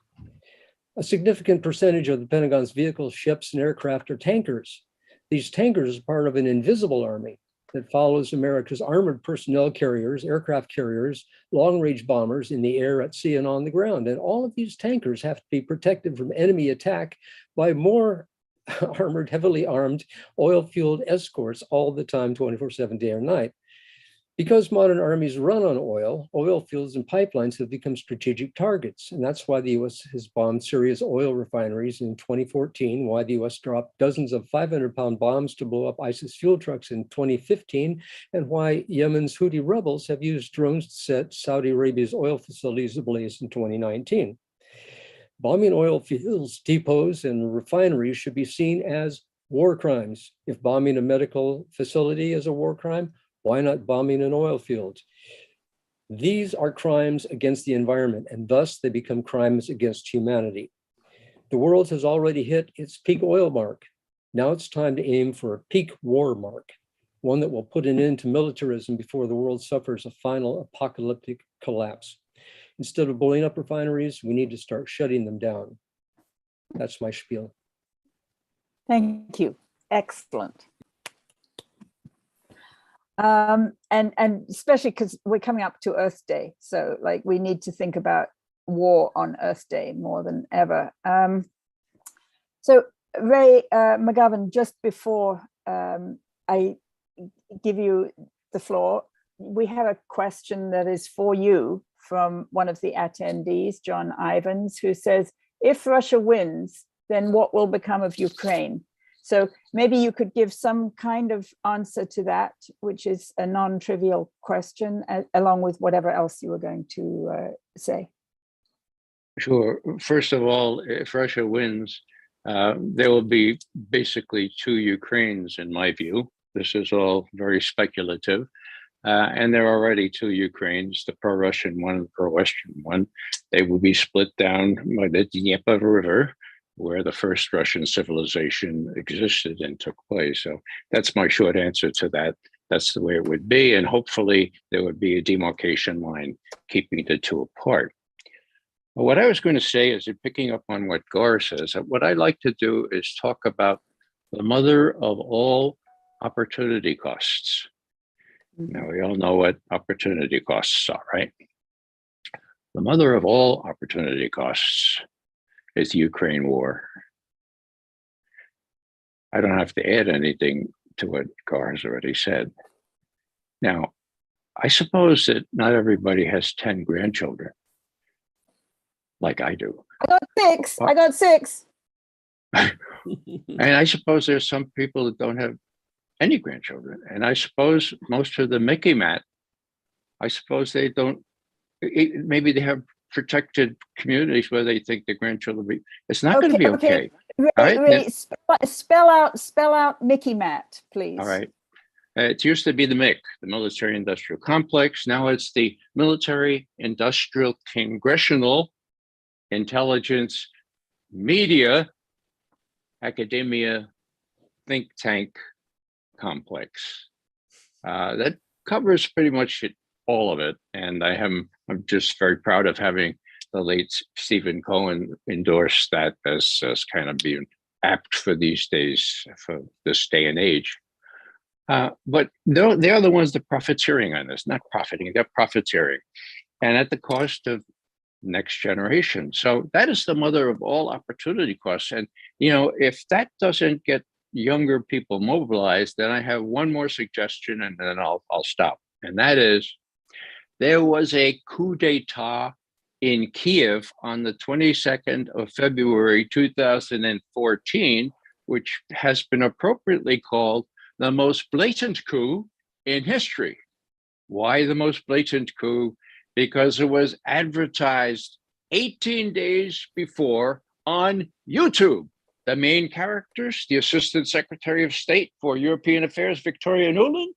A significant percentage of the Pentagon's vehicles, ships, and aircraft are tankers. These tankers are part of an invisible army that follows America's armored personnel carriers, aircraft carriers, long-range bombers in the air, at sea, and on the ground. And all of these tankers have to be protected from enemy attack by more armored, heavily armed, oil-fueled escorts all the time, 24/7, day or night. Because modern armies run on oil, oil fields and pipelines have become strategic targets. And that's why the US has bombed Syria's oil refineries in 2014, why the US dropped dozens of 500-pound bombs to blow up ISIS fuel trucks in 2015, and why Yemen's Houthi rebels have used drones to set Saudi Arabia's oil facilities ablaze in 2019. Bombing oil fields, depots, and refineries should be seen as war crimes. If bombing a medical facility is a war crime, why not bombing an oil field? These are crimes against the environment, and thus they become crimes against humanity. The world has already hit its peak oil mark. Now it's time to aim for a peak war mark, one that will put an end to militarism before the world suffers a final apocalyptic collapse. Instead of blowing up refineries, we need to start shutting them down. That's my spiel. Thank you. Excellent. And especially because we're coming up to Earth Day. So like we need to think about war on Earth Day more than ever. So Ray McGovern, just before I give you the floor, we have a question that is for you from one of the attendees, John Ivans, who says, if Russia wins, then what will become of Ukraine? So maybe you could give some kind of answer to that, which is a non-trivial question, along with whatever else you were going to say. Sure. First of all, if Russia wins, there will be basically two Ukraines, in my view. This is all very speculative. And there are already two Ukraines, the pro-Russian one and the pro-Western one. They will be split down by the Dnieper River, where the first Russian civilization existed and took place. So that's my short answer to that. That's the way it would be. And hopefully there would be a demarcation line keeping the two apart. But what I was going to say is, in picking up on what Gar says, what I like to do is talk about the mother of all opportunity costs. Now, we all know what opportunity costs are, right? The mother of all opportunity costs is the Ukraine war. I don't have to add anything to what Gar has already said. Now, I suppose that not everybody has 10 grandchildren, like I do. I got six. I got six. And I suppose there's some people that don't have any grandchildren. And I suppose most of the Mickey Mat, I suppose they don't, maybe they have protected communities where they think the grandchildren will be, it's not going to be okay. Ray, spell out Mickey Mat, please. All right. It used to be the MIC, the Military Industrial Complex. Now it's the Military Industrial Congressional Intelligence Media Academia Think Tank Complex. That covers pretty much all of it. And I'm just very proud of having the late Stephen Cohen endorse that as kind of being apt for these days, for this day and age. But they are the ones that profiteering on this, not profiting, they're profiteering, and at the cost of next generation. So that is the mother of all opportunity costs. And, if that doesn't get younger people mobilized, then I have one more suggestion and then I'll stop. And that is, there was a coup d'etat in Kiev on the 22nd of February, 2014, which has been appropriately called the most blatant coup in history. Why the most blatant coup? Because it was advertised 18 days before on YouTube. The main characters, the Assistant Secretary of State for European Affairs, Victoria Nuland,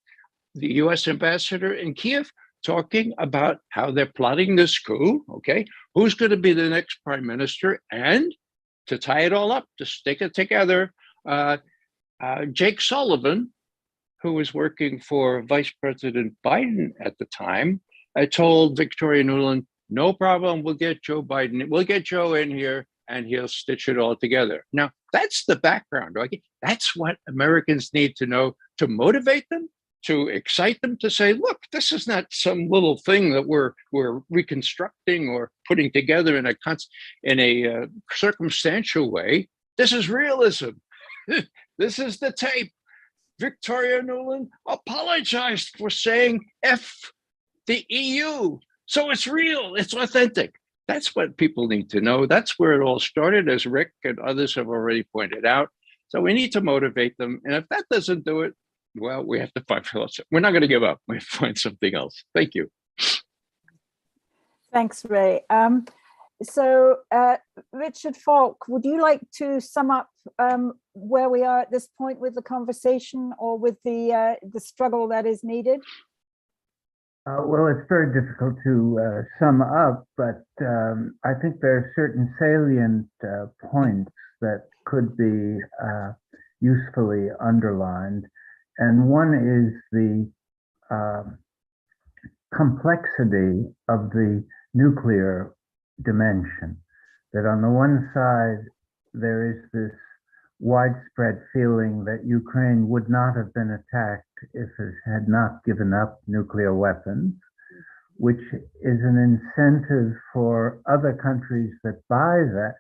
the US Ambassador in Kiev, talking about how they're plotting this coup, okay? Who's going to be the next prime minister? And to tie it all up, to stick it together, Jake Sullivan, who was working for Vice President Biden at the time, I told Victoria Nuland, no problem, we'll get Joe Biden, we'll get Joe in here and he'll stitch it all together. Now, that's the background, right? That's what Americans need to know to motivate them, to excite them, to say, look, this is not some little thing that we're reconstructing or putting together in a circumstantial way. This is realism. This is the tape. Victoria Nuland apologized for saying F the EU. So it's real, it's authentic. That's what people need to know. That's where it all started, as Rick and others have already pointed out. So we need to motivate them. And if that doesn't do it, well, we have to find something. We're not going to give up. We find something else. Thank you. Thanks, Ray. So Richard Falk, would you like to sum up where we are at this point with the conversation, or with the struggle that is needed? Well, it's very difficult to sum up, but I think there are certain salient points that could be usefully underlined. And one is the complexity of the nuclear dimension. That on the one side, there is this widespread feeling that Ukraine would not have been attacked if it had not given up nuclear weapons, which is an incentive for other countries that buy that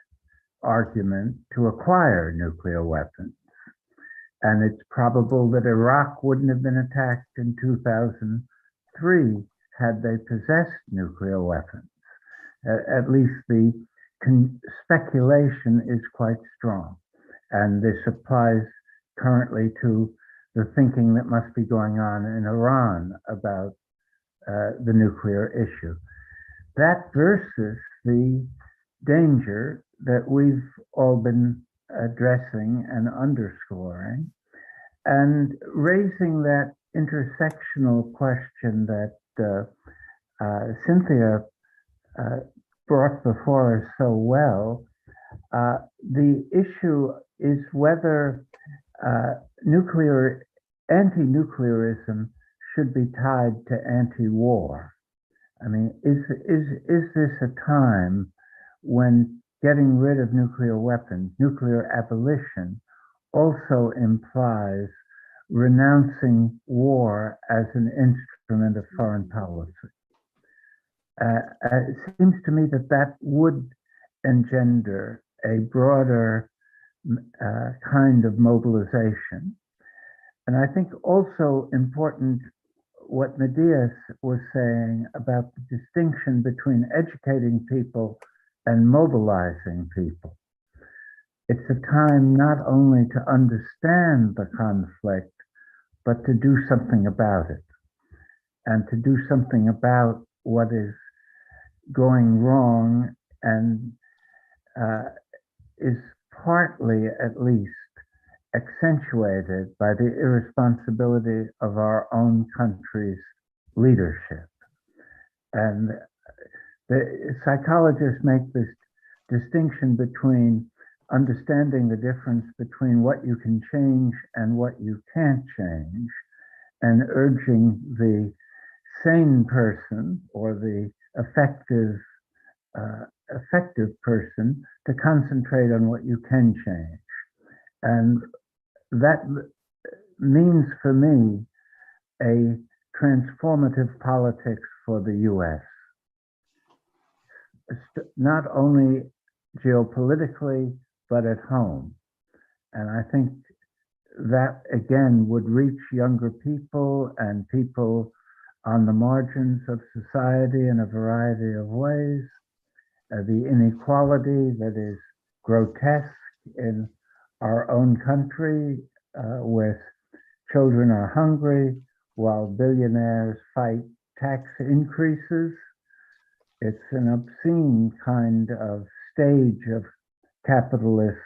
argument to acquire nuclear weapons. And it's probable that Iraq wouldn't have been attacked in 2003 had they possessed nuclear weapons. At least the speculation is quite strong. And this applies currently to the thinking that must be going on in Iran about the nuclear issue. That versus the danger that we've all been addressing and underscoring, and raising that intersectional question that Cynthia brought before us so well. The issue is whether anti-nuclearism should be tied to anti-war. I mean, is this a time when getting rid of nuclear weapons, nuclear abolition, also implies renouncing war as an instrument of foreign policy? It seems to me that that would engender a broader kind of mobilization. And I think also important what Medea was saying about the distinction between educating people and mobilizing people. It's a time not only to understand the conflict, but to do something about it, and to do something about what is going wrong and is partly, at least, accentuated by the irresponsibility of our own country's leadership. And the psychologists make this distinction between understanding the difference between what you can change and what you can't change, and urging the sane person or the effective person to concentrate on what you can change. And that means for me a transformative politics for the US, not only geopolitically, but at home. And I think that again would reach younger people and people on the margins of society in a variety of ways. The inequality that is grotesque in our own country, with children are hungry while billionaires fight tax increases. It's an obscene kind of stage of capitalist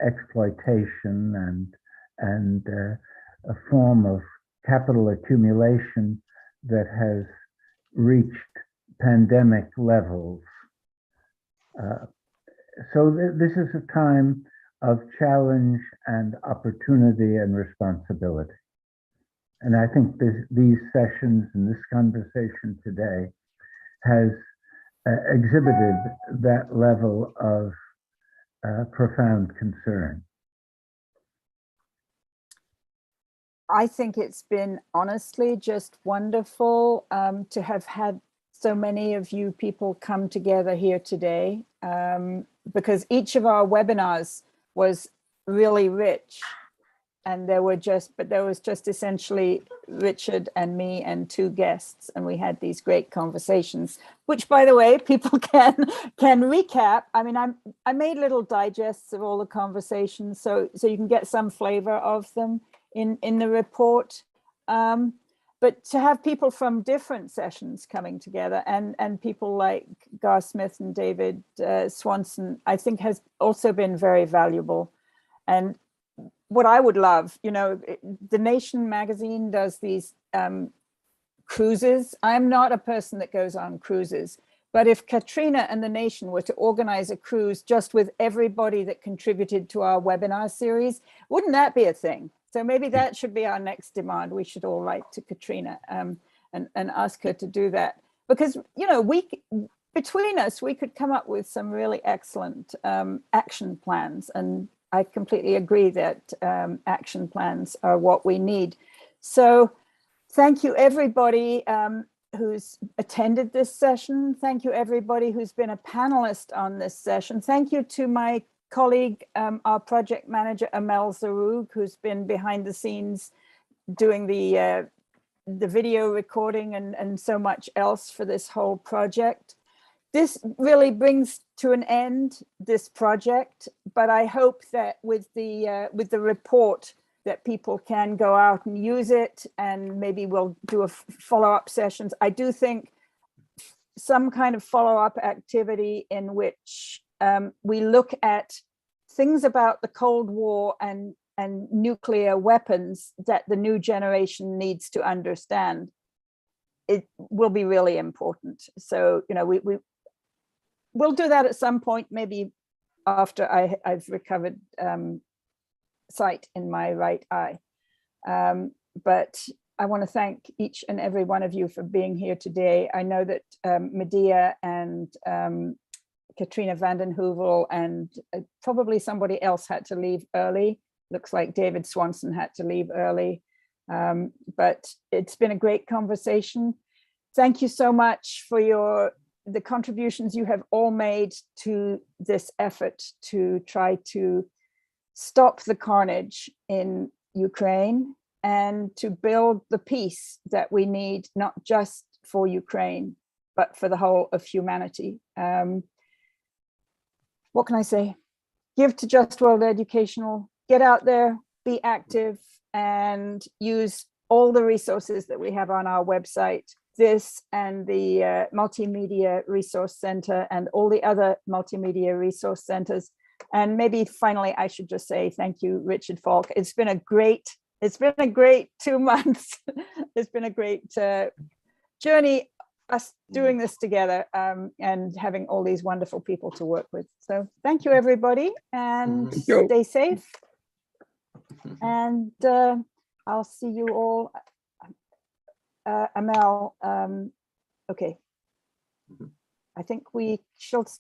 exploitation and a form of capital accumulation that has reached pandemic levels. So this is a time of challenge and opportunity and responsibility. And I think these sessions and this conversation today has exhibited that level of profound concern. I think it's been honestly just wonderful to have had so many of you people come together here today, because each of our webinars was really rich, and there was just essentially Richard and me and two guests, and we had these great conversations, which, by the way, people can recap. I mean, I made little digests of all the conversations, so you can get some flavor of them in the report. But to have people from different sessions coming together, and people like Gar Smith and David Swanson, I think has also been very valuable. And what I would love, The Nation magazine does these cruises. I'm not a person that goes on cruises, but if Katrina and The Nation were to organize a cruise just with everybody that contributed to our webinar series, wouldn't that be a thing? So maybe that should be our next demand. We should all write to Katrina and ask her to do that, because between us we could come up with some really excellent action plans, and I completely agree that action plans are what we need. So thank you everybody who's attended this session. Thank you everybody who's been a panelist on this session. Thank you to my colleague, our project manager, Amel Zaroug, who's been behind the scenes doing the video recording and so much else for this whole project. This really brings to an end this project, but I hope that with the report that people can go out and use it, and maybe we'll do a follow-up sessions. I do think some kind of follow-up activity in which we look at things about the Cold War and nuclear weapons that the new generation needs to understand. It will be really important. So, you know, we'll do that at some point, maybe after I've recovered sight in my right eye. But I want to thank each and every one of you for being here today. I know that Medea and Katrina vanden Heuvel and probably somebody else had to leave early. Looks like David Swanson had to leave early. But it's been a great conversation. Thank you so much for the contributions you have all made to this effort to try to stop the carnage in Ukraine and to build the peace that we need, not just for Ukraine, but for the whole of humanity. What can I say? Give to Just World Educational, get out there, be active, and use all the resources that we have on our website, this and the Multimedia Resource Center and all the other multimedia resource centers. And maybe finally, I should just say thank you, Richard Falk. It's been a great 2 months. It's been a great journey, us doing this together and having all these wonderful people to work with. So thank you, everybody, and stay safe. And I'll see you all. Amel, okay. I think we shall